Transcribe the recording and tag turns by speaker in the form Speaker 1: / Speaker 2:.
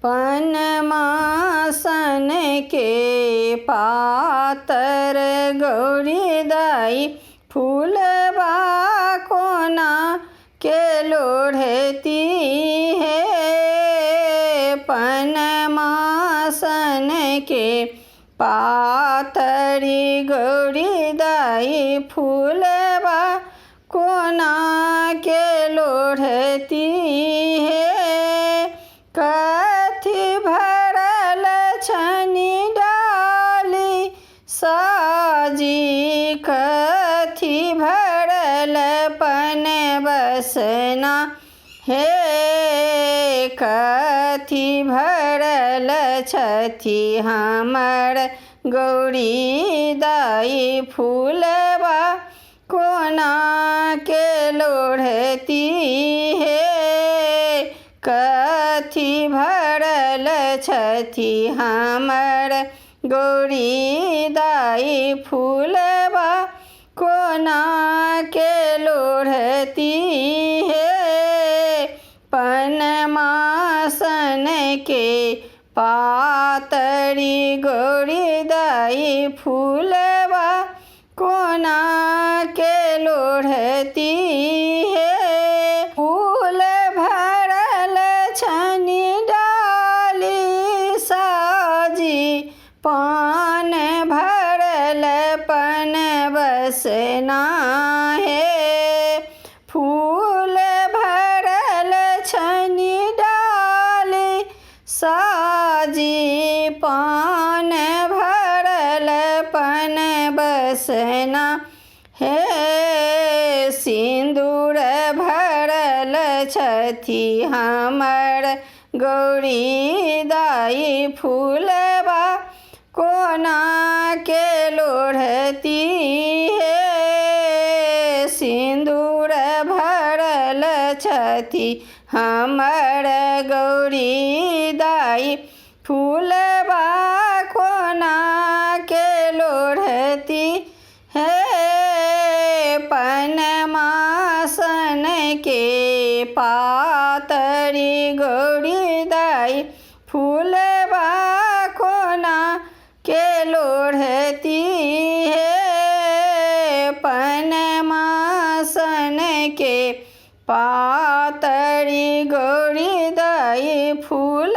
Speaker 1: पनमासन के पातर गौरी दाई फूलबा कोना के लोढ़ती है। पनमासन के पातरी गौरी दाई फूलबा कोना के लोढ़ती है। कथी भरल छनी डाली साजी, कथी भरल पन बसना हे। कथी भरल छथि हमर गौरी दाई फूलबा कोना के लोढ़ती है। कथी भरल छथि हमर गौरी दाई फूलबा कोना के लोढ़ती है। पनमासन के पातरी गौरी दाई फूलबा कोना के लोढ़ती है। फूल भरल छनी डाली साजी, पान भरल पन बसना है। फूल भरल छनी डाली साजी, पान भरल पन बसना है। सिंदूर भरल छथि हमर गौरी दाई फूलबा कोना के लोढ़ती है। सिंदूर भरल छथि हमर गौरी दाई फूलबा कोना के लोढ़ती है। पनमासन के पातरी गौरी दाई फूलबा कोना के लोढ़ती है। पनमासन के पातरी गौरी दाई फूल